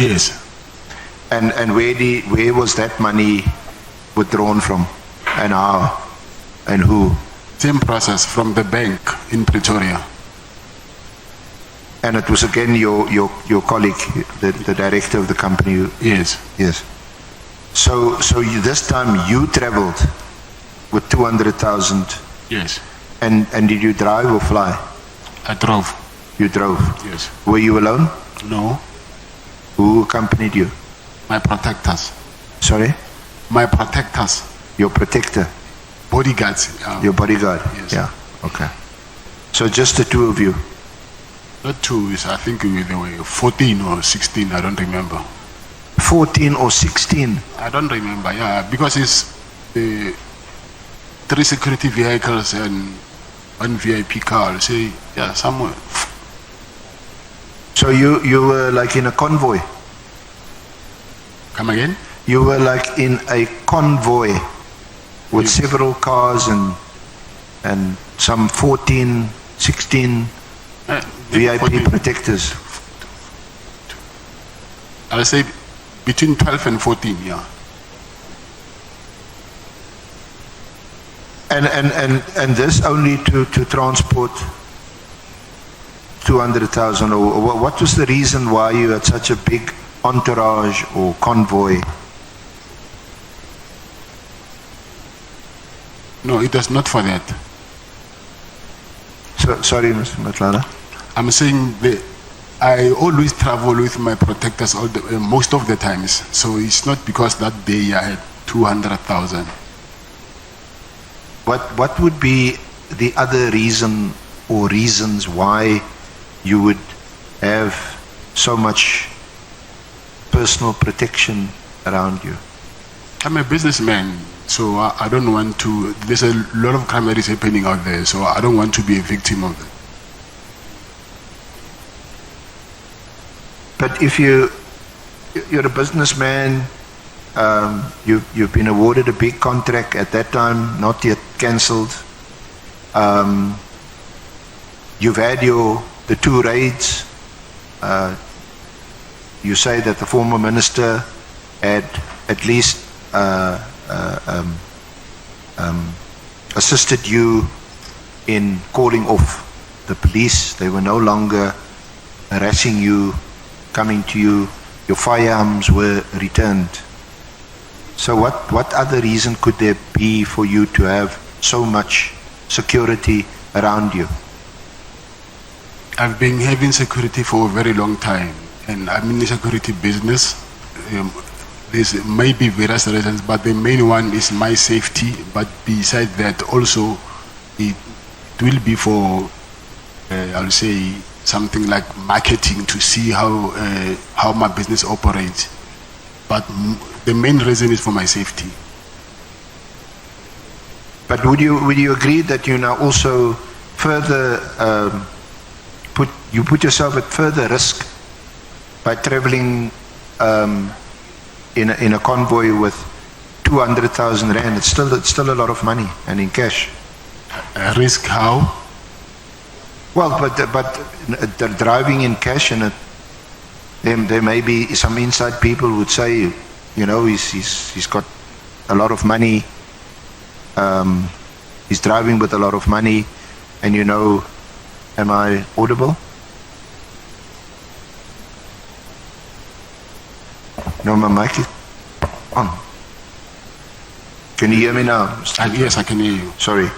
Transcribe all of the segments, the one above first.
Yes. And where was that money withdrawn from, and how, and who? Same process from the bank in Pretoria. And it was again your colleague, the director of the company? Yes. Yes. So this time you traveled with 200,000? Yes. And did you drive or fly? I drove. You drove? Yes. Were you alone? No. Who accompanied you? My protectors. Sorry? My protectors. Your protector? Bodyguards. Your bodyguard? Yes. Yeah, okay. So just the two of you? Not two, I think they were 14 or 16, I don't remember. 14 or 16? I don't remember, yeah, because it's 3 security vehicles and 1 VIP car, say, yeah, somewhere. So you were like in a convoy? Come again? You were like in a convoy with several cars and some 14, 16 VIP 14. protectors. I'll say between 12 and 14, yeah. And this only to transport 200,000, or what was the reason why you had such a big entourage or convoy? No, it was not for that. So, sorry, Mr. Matlala. I'm saying that I always travel with my protectors most of the times. So it's not because that day I had 200,000. What would be the other reason or reasons why you would have so much personal protection around you? I'm a businessman, so I don't want to, there's a lot of crime that is happening out there, so I don't want to be a victim of it. But if you're a businessman, you've been awarded a big contract at that time, not yet cancelled. You've had the 2 raids. You say that the former minister had at least assisted you in calling off the police. They were no longer harassing you, coming to you. Your firearms were returned. So what other reason could there be for you to have so much security around you? I've been having security for a very long time, and I'm in the security business. There's maybe various reasons, but the main one is my safety. But besides that, also it will be for, I'll say, something like marketing to see how my business operates. But the main reason is for my safety. But would you agree that you now also further put yourself at further risk by traveling in a convoy with 200,000 rand? It's still a lot of money, and in cash. Risk how? Well, but driving in cash, and there may be some inside people would say, you know, he's got a lot of money. He's driving with a lot of money, and you know, am I audible? No, my mic is on. Can you hear me now? Yes, I can hear you. Sorry.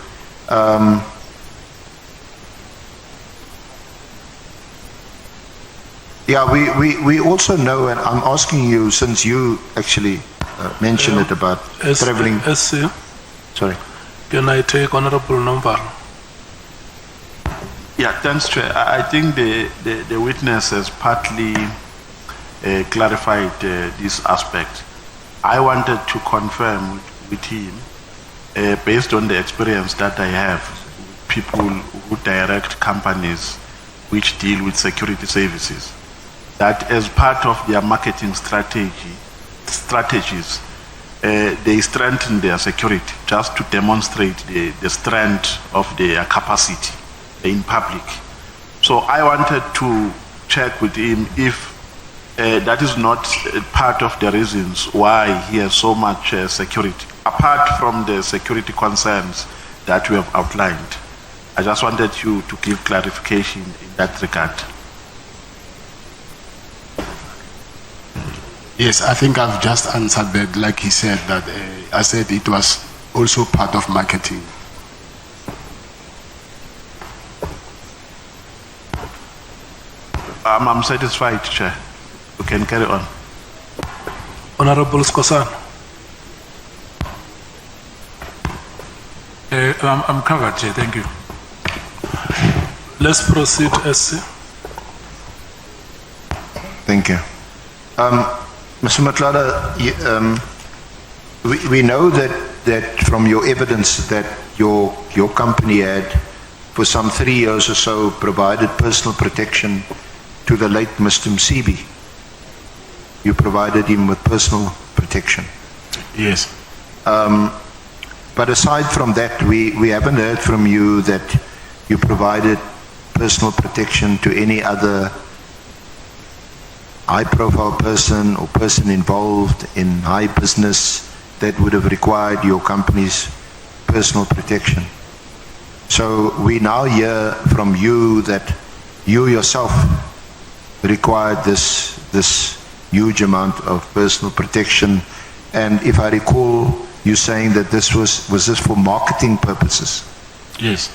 Yeah, we also know, and I'm asking you, since you actually mentioned it about traveling. Sorry. Can I take Honorable Number? Yeah, thanks, Chair. I think the witness has partly clarified this aspect. I wanted to confirm with him, based on the experience that I have, people who direct companies which deal with security services, that as part of their marketing strategies, they strengthen their security just to demonstrate the strength of their capacity in public. So I wanted to check with him if that is not part of the reasons why he has so much security. Apart from the security concerns that we have outlined, I just wanted you to give clarification in that regard. Yes, I think I've just answered that. Like he said, that I said it was also part of marketing. I'm satisfied, Chair. You can carry on. Honorable Skosan. I'm covered, Chair. Thank you. Let's proceed, SC. Thank you. Mr. Matlada, we know that from your evidence that your company had for some 3 years or so provided personal protection to the late Mr. Msibi. You provided him with personal protection. Yes. But aside from that, we haven't heard from you that you provided personal protection to any other high-profile person or person involved in high business that would have required your company's personal protection. So we now hear from you that you yourself required this huge amount of personal protection. And if I recall, you saying that this was this for marketing purposes? Yes.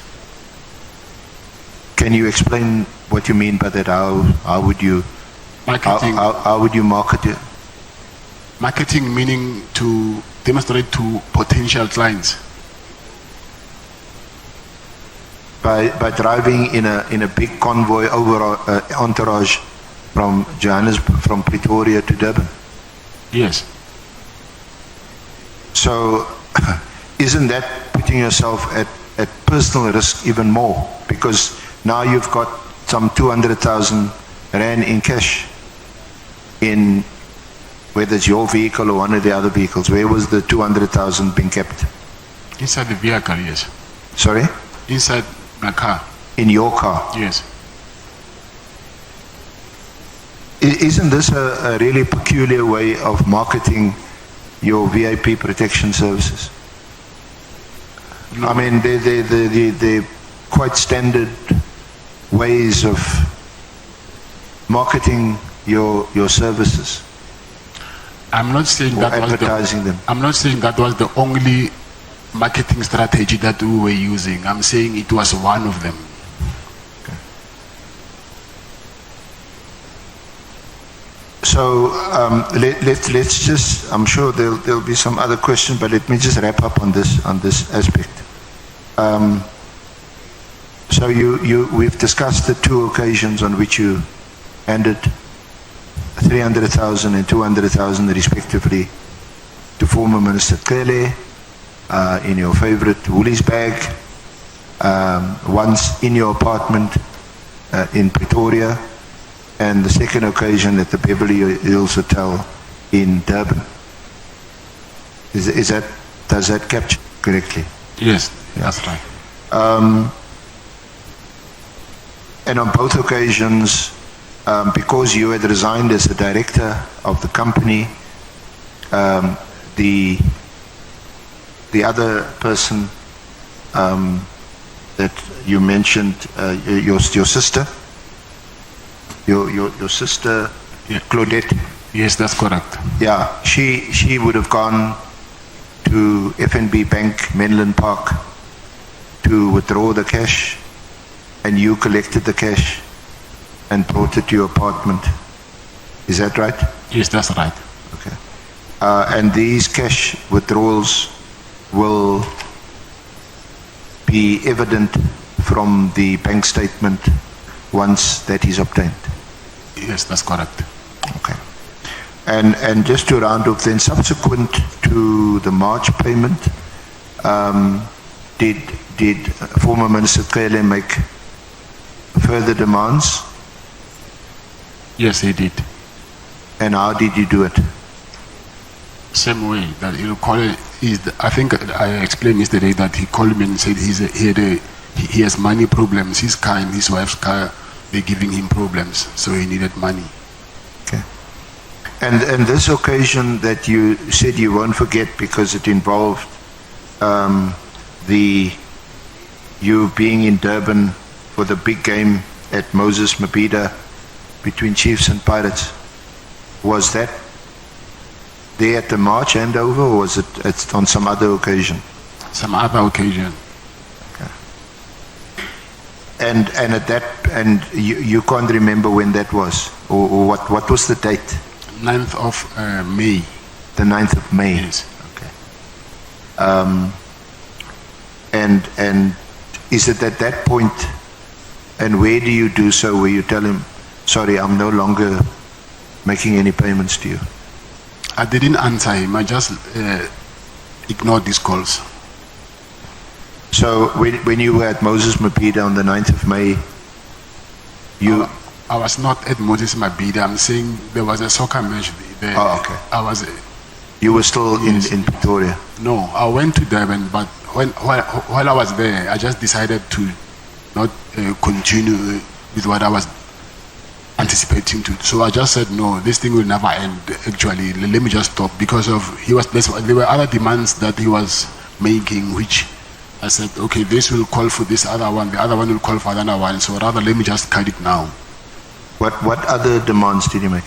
Can you explain what you mean by that? How would you Marketing. how would you market it? Marketing meaning to demonstrate to potential clients. By driving in a big convoy over entourage from from Pretoria to Durban. Yes. So isn't that putting yourself at personal risk even more? Because now you've got some 200,000 rand in cash in whether it's your vehicle or one of the other vehicles. Where was the 200,000 being kept? Inside the vehicle, yes. Sorry? Inside my car. In your car? Yes. Isn't this a really peculiar way of marketing your VIP protection services? No. I mean, they're quite standard ways of marketing your services. I'm not saying or that was advertising them. I'm not saying that was the only marketing strategy that we were using. I'm saying it was one of them. So let's just, I'm sure there'll be some other questions, but let me just wrap up on this aspect. So we've discussed the two occasions on which you handed 300,000 and 200,000 respectively to former Minister Kele in your favorite Woolies bag, once in your apartment in Pretoria, and the second occasion at the Beverly Hills Hotel in Durban. Does that capture correctly? Yes, that's right. And on both occasions, because you had resigned as the director of the company, the other person that you mentioned, your sister, your sister, Yeah. Claudette. Yes, that's correct. Yeah, she would have gone to FNB Bank, Menlyn Park, to withdraw the cash, and you collected the cash and brought it to your apartment. Is that right? Yes, that's right. Okay. And these cash withdrawals will be evident from the bank statement once that is obtained. Yes, that's correct. Okay. And just to round off then, subsequent to the March payment, did former Minister Kele make further demands? Yes, he did. And how did you do it? Same way that you call it. I think I explained yesterday that he called me and said he has money problems. His car and his wife's car, they're giving him problems, so he needed money. Okay. And this occasion that you said you won't forget because it involved you being in Durban for the big game at Moses Mabhida between Chiefs and Pirates, was that there at the March handover, or was it on some other occasion? Some other occasion. And at that, and you can't remember when that was, or what was the date? 9th of May. The 9th of May. Yes. Okay. And is it at that point, and where do you do so, where you tell him, sorry, I'm no longer making any payments to you? I didn't answer him. I just ignored these calls. So when you were at Moses Mabhida on the 9th of May, I was not at Moses Mabhida. I'm saying there was a soccer match there. Oh, okay. You were still in Pretoria? No, I went to Durban, but while I was there, I just decided to not continue with what I was anticipating to. So I just said, no, this thing will never end. Actually, let me just stop, because there were other demands that he was making, which I said, okay, this will call for this other one, the other one will call for another one, so rather let me just cut it now. What other demands did you make?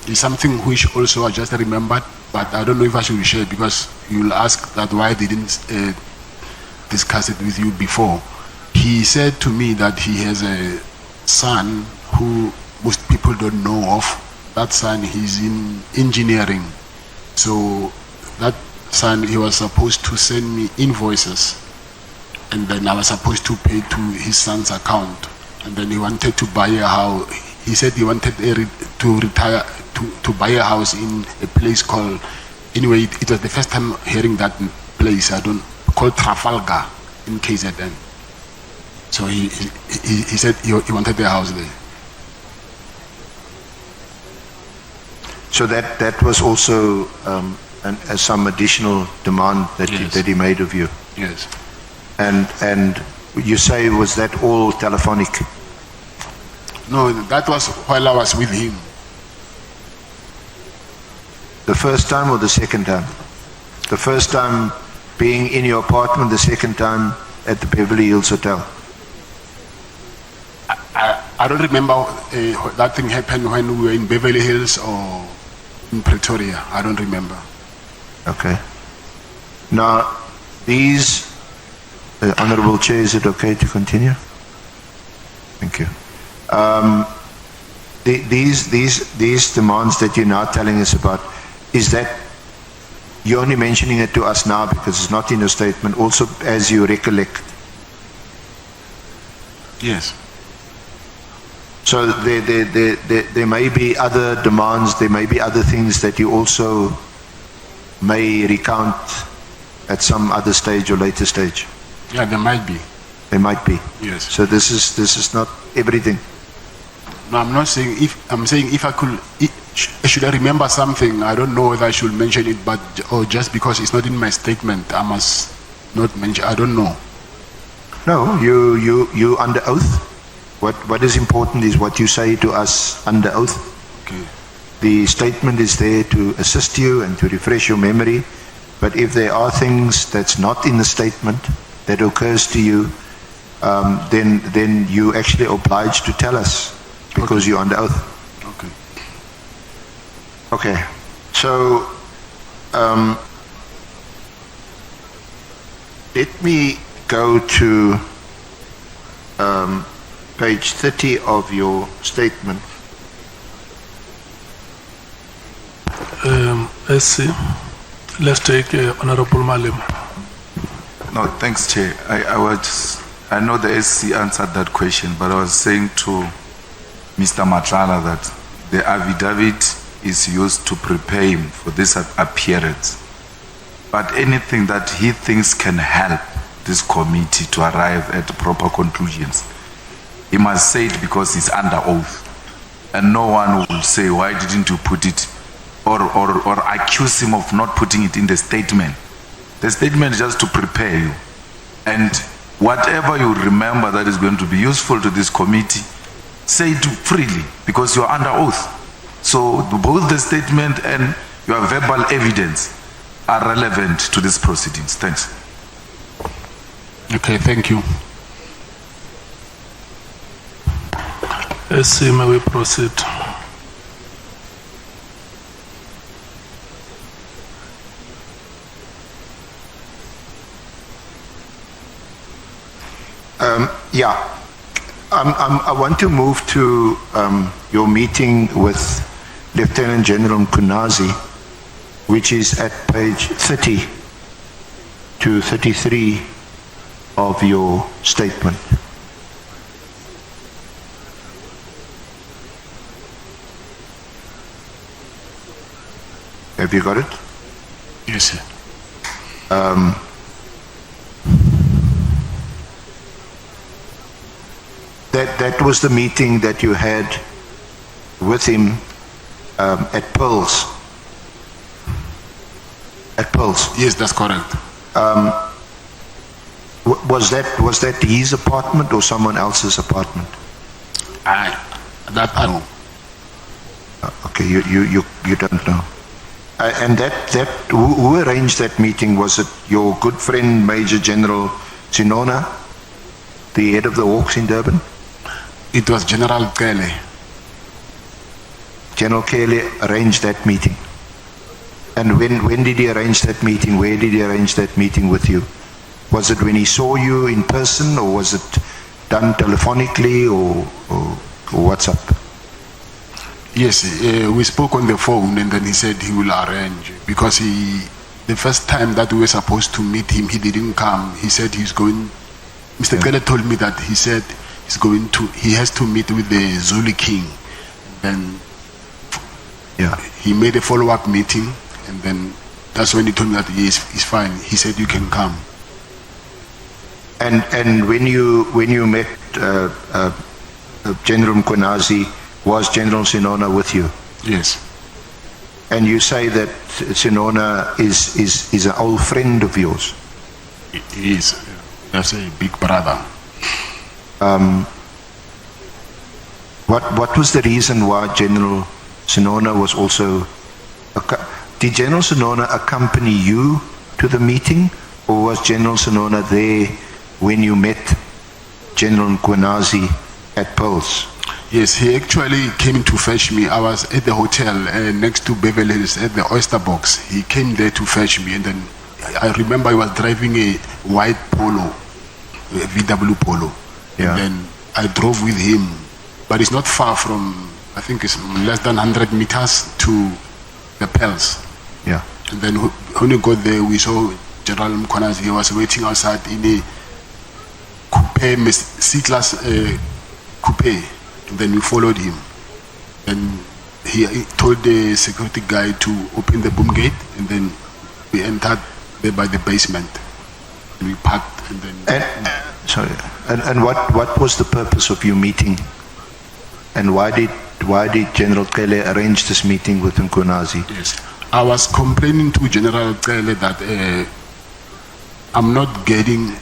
It's something which also I just remembered, but I don't know if I should share, because you'll ask that why I didn't discuss it with you before. He said to me that he has a son who most people don't know of. That son, he's in engineering. So that son, he was supposed to send me invoices, and then I was supposed to pay to his son's account. And then he wanted to buy a house. He said he wanted to retire, to buy a house in a place called, anyway, it was the first time hearing that place, called Trafalgar in KZN. So he said he wanted a house there. So that was also some additional demand that Yes. that he made of you. Yes. And you say, was that all telephonic? No, that was while I was with him. The first time or the second time? The first time being in your apartment, the second time at the Beverly Hills Hotel? I don't remember that thing happened when we were in Beverly Hills or in Pretoria. I don't remember. Okay. Now, these, Honorable Chair, is it okay to continue? Thank you. These demands that you're now telling us about, is that you're only mentioning it to us now because it's not in your statement, also as you recollect? Yes. So there may be other demands, there may be other things that you also may recount at some other stage or later stage. Yeah, there might be. There might be. Yes. So this is not everything. No, I'm not saying if. I'm saying if I could. Should I remember something? I don't know whether I should mention it, but or just because it's not in my statement, I must not mention. I don't know. No, you under oath. What is important is what you say to us under oath. Okay. The statement is there to assist you and to refresh your memory. But if there are things that's not in the statement that occurs to you, then you actually obliged to tell us because you're under oath. Okay. Okay. So let me go to page 30 of your statement. SC, let's take Honorable Malim. No, thanks, Chair. I know the SC answered that question, but I was saying to Mr. Matlala that the affidavit is used to prepare him for this appearance. But anything that he thinks can help this committee to arrive at proper conclusions, he must say it because he's under oath. And no one will say, why didn't you put it, or accuse him of not putting it in the statement. The statement is just to prepare you. And whatever you remember that is going to be useful to this committee, say it freely because you're under oath. So both the statement and your verbal evidence are relevant to these proceedings. Thanks. Okay, thank you. SC, may we proceed? Yeah, I want to move to your meeting with Lieutenant General Mkunazi, which is at page 30 to 33 of your statement. Have you got it? Yes, sir. That was the meeting that you had with him at Pearls. At Pearls. Yes, that's correct. Was that his apartment or someone else's apartment? I know. Okay, you don't know. And who arranged that meeting? Was it your good friend Major General Sinona, the head of the Hawks in Durban? It was General Kele. General Kele arranged that meeting. And when did he arrange that meeting? Where did he arrange that meeting with you? Was it when he saw you in person, or was it done telephonically, or what's up? Yes, we spoke on the phone, and then he said he will arrange, because the first time that we were supposed to meet him, he didn't come. He said he's going. Mr. Kele told me that he said he has to meet with the Zulu King. Then he made a follow-up meeting, and then that's when he told me that he's fine. He said you can come. And when you met General Mkunazi, was General Sinona with you? Yes. And you say that Sinona is an old friend of yours? He is. That's a big brother. What was the reason why General Sinona was also... Did General Sinona accompany you to the meeting, or was General Sinona there when you met General Mkunazi at Pearls? Yes, he actually came to fetch me. I was at the hotel next to Beverly Hills at the Oyster Box. He came there to fetch me, and then I remember I was driving a white Polo, a VW Polo. Yeah. And then I drove with him, but it's not far from, I think it's less than 100 meters to the Pearls. Yeah. And then when we got there, we saw General Mkunazi. He was waiting outside in a coupe, C-class coupe. And then we followed him. And he told the security guy to open the boom gate, and then we entered there by the basement. And we parked, and then... And what was the purpose of your meeting? And why did General Kele arrange this meeting with Mkunazi? Yes. I was complaining to General Kele that I'm not getting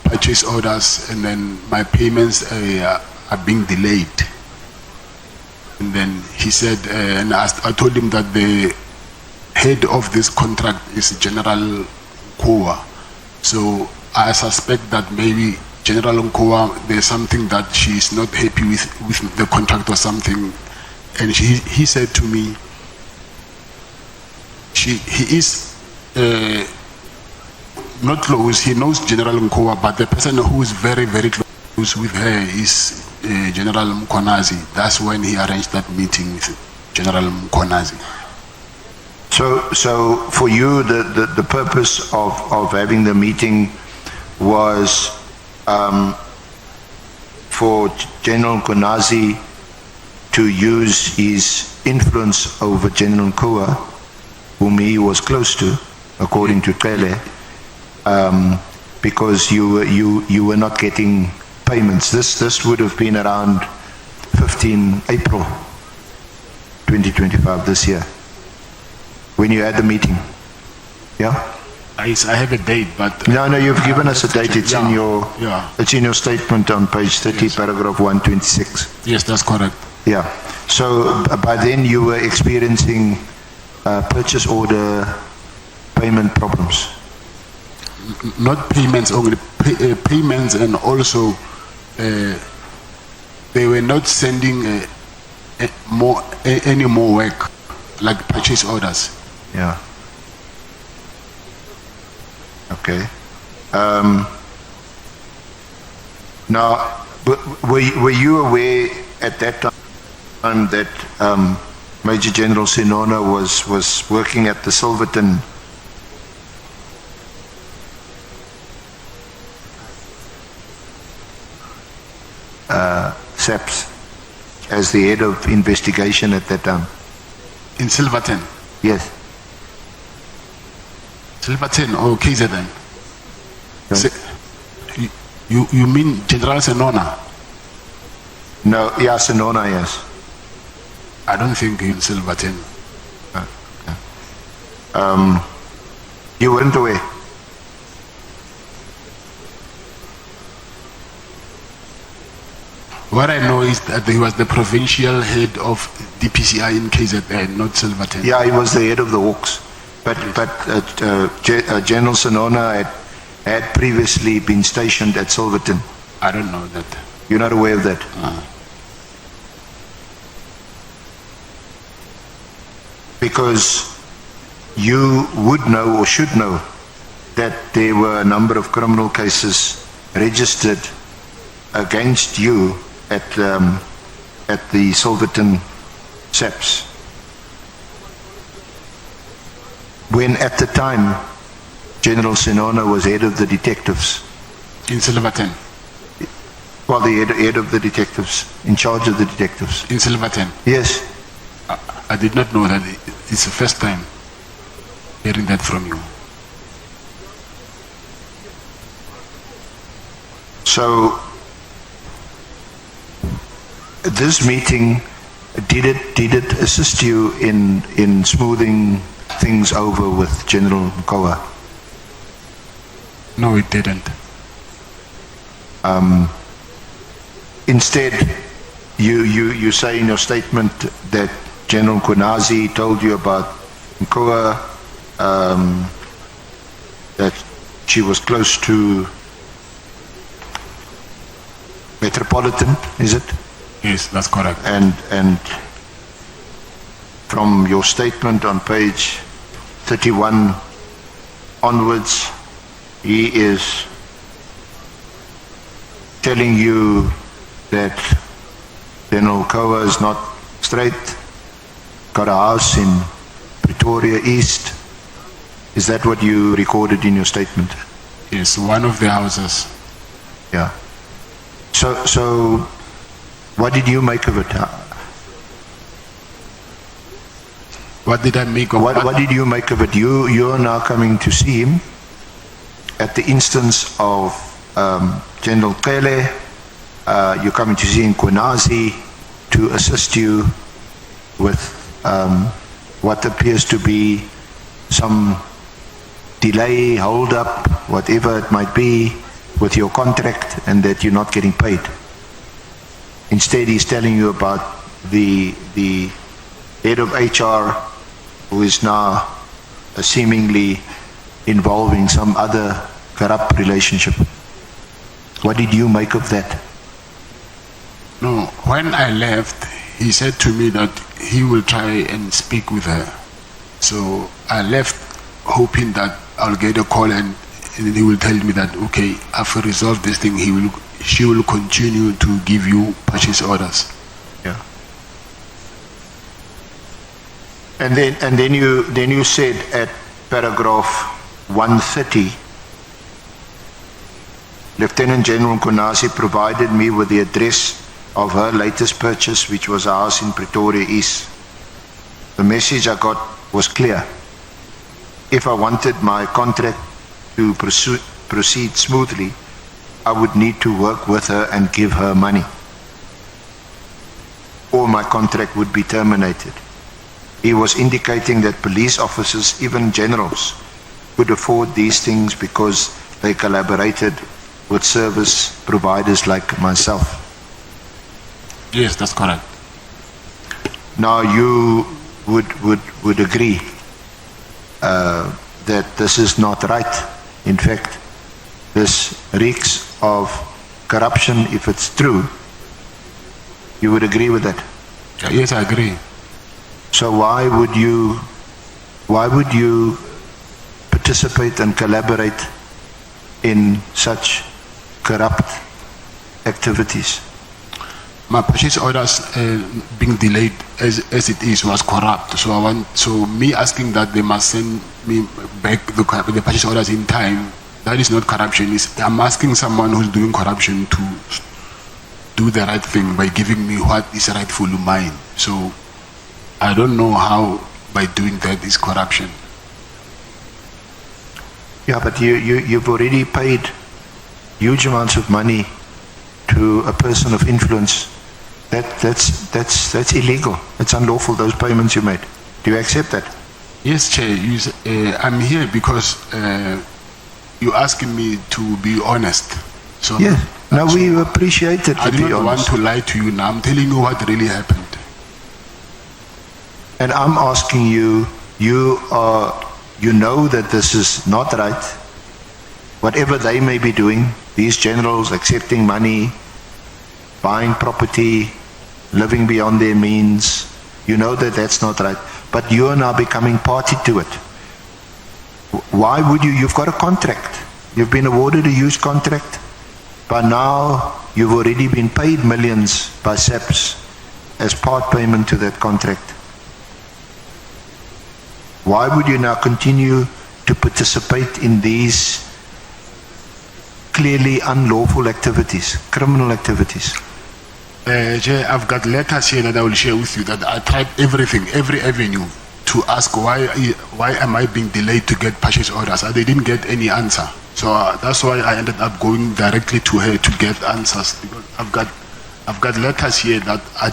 purchase orders, and then my payments are being delayed. And then he said, and I told him that the head of this contract is General Nkoa. So I suspect that maybe General Nkoa, there's something that she's not happy with the contract or something. And he said to me, he is not close. He knows General Nkoa, but the person who is very, very close with her is General Mkunazi. That's when he arranged that meeting with General Mkunazi. So for you, the purpose of having the meeting was for General Mkunazi to use his influence over General Nkoa, whom he was close to, according to Kele, because you were not getting payments. This would have been around 15 April 2025 this year, when you had the meeting. Yeah? I have a date, but... No, you've given us a date. It's in your statement on page 30, yes. Paragraph 126. Yes, that's correct. Yeah. So by then you were experiencing purchase order payment problems. Not payments only, payments, and also they were not sending any more work, like purchase orders. Yeah. Okay. Now, were you aware at that time that Major General Sinona was working at the Silverton SAPS as the head of investigation at that time? In Silverton? Yes. Silverton or KZN? Yes. You mean General Senona? No, yeah, Sinona, yes. I don't think in Silverton. You weren't aware? What I know is that he was the provincial head of DPCI in KZN, not Silverton. Yeah, he was the head of the Hawks. But General Sinona had previously been stationed at Silverton. I don't know that. You're not aware of that? Because you would know or should know that there were a number of criminal cases registered against you at the Silverton SAPS. When at the time General Sinona was head of the detectives. In Silverton? Well, the head of the detectives, in charge of the detectives. In Silverton? Yes. I did not know that. It's the first time hearing that from you. So, this meeting, did it assist you in smoothing things over with General Mkoa? No, it didn't. Instead, you say in your statement that General Kunazi told you about Mkoa, that she was close to Metropolitan, is it? Yes, that's correct. And from your statement on page 31 onwards, he is telling you that General Koa is not straight, got a house in Pretoria East. Is that what you recorded in your statement? Yes, one of the houses. Yeah. So what did you make of it? What did I make of What did you make of it? You're now coming to see him at the instance of General Kele. You're coming to see Nkwenazi to assist you with what appears to be some delay, hold up, whatever it might be, with your contract, and that you're not getting paid. Instead, he's telling you about the head of HR, who is now seemingly involved in some other corrupt relationship. What did you make of that? No, when I left, he said to me that he will try and speak with her. So I left hoping that I'll get a call and he will tell me that, okay, after resolve this thing, she will continue to give you purchase orders. Yeah. And then you said at paragraph 130, Lieutenant General Konasi provided me with the address of her latest purchase, which was a house in Pretoria East. The message I got was clear. If I wanted my contract to proceed smoothly, I would need to work with her and give her money, or my contract would be terminated. He was indicating that police officers, even generals, could afford these things because they collaborated with service providers like myself. Yes, that's correct. Now you would agree that this is not right. In fact, this reeks of corruption. If it's true, you would agree with that. Yes, I agree. So why would you participate and collaborate in such corrupt activities? My purchase orders being delayed as it is was corrupt. So me asking that they must send me back the purchase orders in time, that is not corruption. I'm asking someone who's doing corruption to do the right thing by giving me what is rightfully mine. So I don't know how by doing that is corruption. Yeah, but you've already paid huge amounts of money to a person of influence. That's illegal. It's unlawful, those payments you made. Do you accept that? Yes, Chair. I'm here because you're asking me to be honest. So Yes. Now we appreciate it, I to do be not want honest. to lie to you now. I'm telling you what really happened. And I'm asking you, you know that this is not right. Whatever they may be doing, these generals accepting money, buying property, living beyond their means, you know that that's not right. But you are now becoming party to it. Why would you? You've got a contract. You've been awarded a huge contract. But now you've already been paid millions by SAPS as part payment to that contract. Why would you now continue to participate in these clearly unlawful activities, criminal activities? Jay, I've got letters here that I will share with you that I tried everything, every avenue to ask why am I being delayed to get purchase orders. They didn't get any answer. So that's why I ended up going directly to her to get answers. Because I've got letters here that I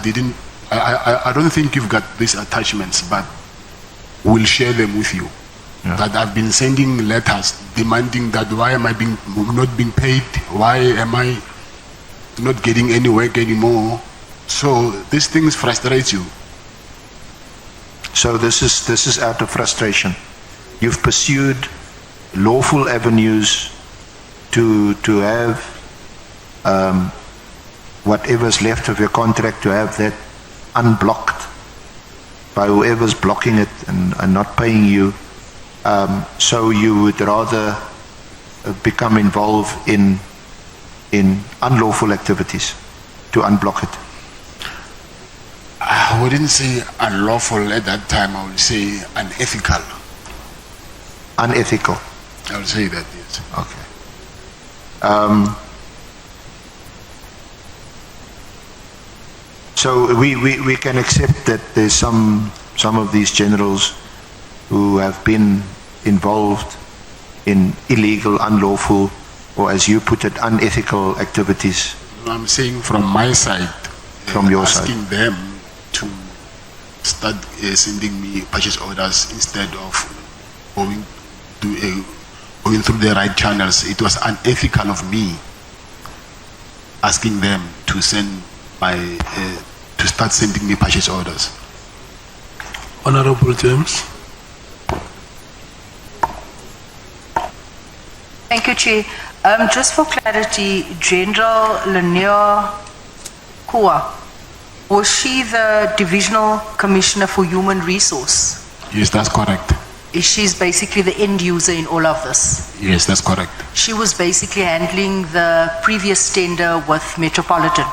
don't think you've got these attachments, but we'll share them with you. Yeah. That I've been sending letters demanding that why am I not being paid? Why am I not getting any work anymore? So these things frustrate you. So this is out of frustration. You've pursued lawful avenues to have whatever's left of your contract, to have that unblocked by whoever's blocking it and not paying you. So you would rather become involved in unlawful activities to unblock it. I wouldn't say unlawful at that time. I would say unethical. Unethical. I would say that, yes. Okay. So we can accept that there's some of these generals who have been involved in illegal, unlawful, or as you put it, unethical activities. I'm saying from my side, From your side. asking them to start sending me purchase orders instead of going through the right channels. It was unethical of me asking them to send to start sending me purchase orders. Honorable James. Thank you, Chair. Just for clarity, General Lanier Kua, was she the Divisional Commissioner for Human Resource? Yes, that's correct. She's basically the end user in all of this. Yes, that's correct. She was basically handling the previous tender with Metropolitan.